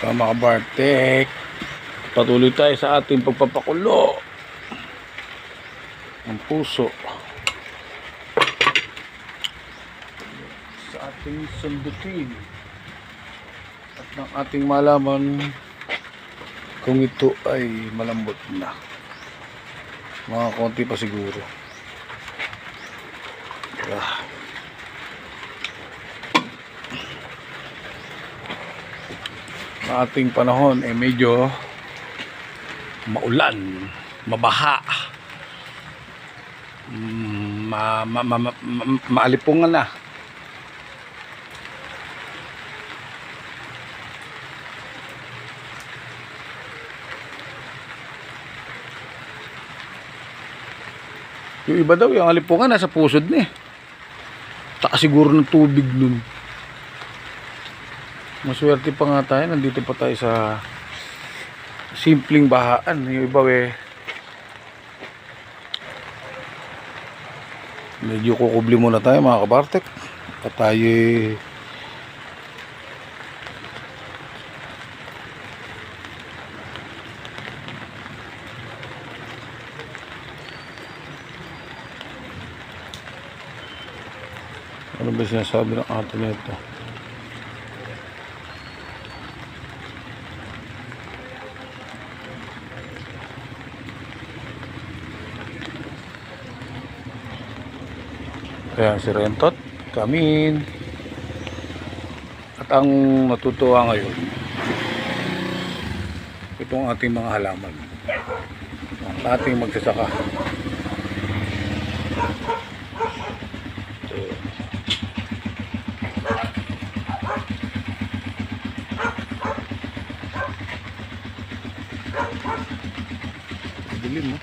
Mga Bartek, patuloy tayo sa ating pagpapakulo ng puso sa ating sundutin at ng ating malaman kung ito ay malambot na. Mga konti pa siguro. Sa ating panahon ay medyo maulan, mabaha, maalipungan na. Yung iba daw, yung alipungan nasa pusod na eh. Taas siguro ng tubig nun. Maswerte pa nga tayo, nandito pa tayo sa simpleng bahaan. Yung iba medyo kukubli muna tayo mga kabartek. At tayo ano ba sinasabi ng ato nito? Kaya si Rentot, Kamin. At ang natutuwa ngayon, itong ating mga halaman, ang ating magsasaka. Dilim mo.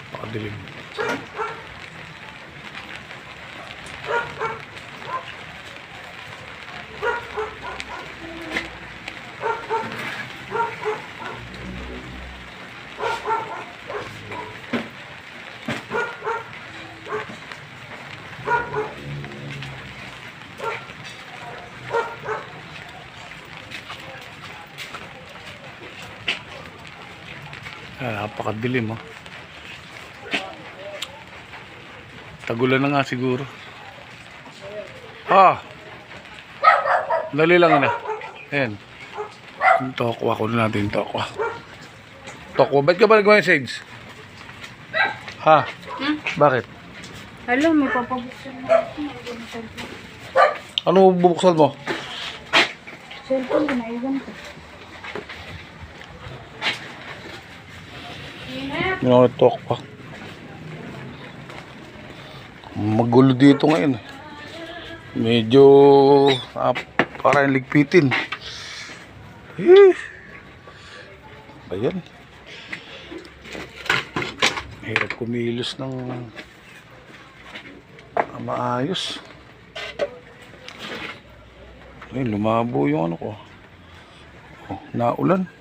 Pakadilim. Napakadilim oh. Tagulan na nga siguro. Dali lang na. Ayan. Yung tokwa ko natin, tokwa. Tokwa, ba't ka ba nag-message? Ha? Bakit? Alam, may papabuksan na ako. Ano bubuksan mo? Cellphone ko, naiwan ko. Yung tokwa. Magulo dito ngayon. Medyo parang ligpitin. Ayan. Hirap kumilos ng maayos. Ayun, lumabo yung ano ko. Naulan.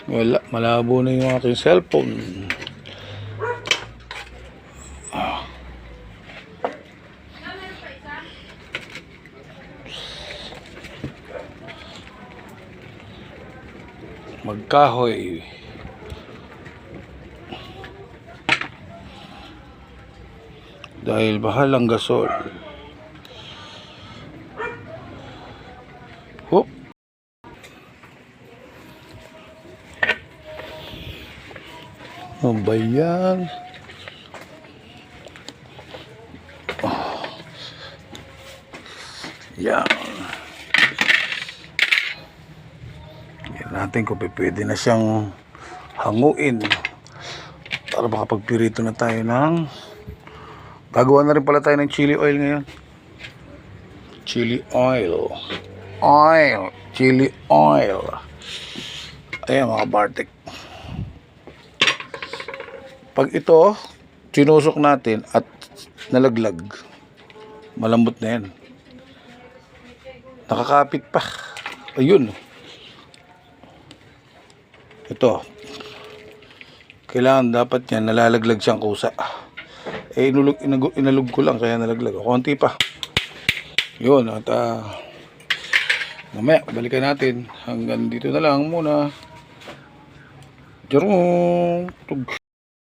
Wala, malabo na yung aking cellphone. Magkahoy. Dahil bahalang gasol. Hop. Ano ba yan? Yan. Yan natin kung pwede na siyang hanguin para makapagpirito na tayo ng gagawa na rin pala tayo ng chili oil ngayon. Chili oil. Chili oil. Ayan mga Bartek. Pag ito sinusok natin at nalaglag, malambot na yan. Nakakapit pa. Ayun. Ito. Kailangan dapat yan, nalalaglag siyang kusa. Eh, inalog ko lang, kaya nalaglag. Konti pa. Yun, at mamaya, balikan natin. Hanggang dito na lang muna. Jarong.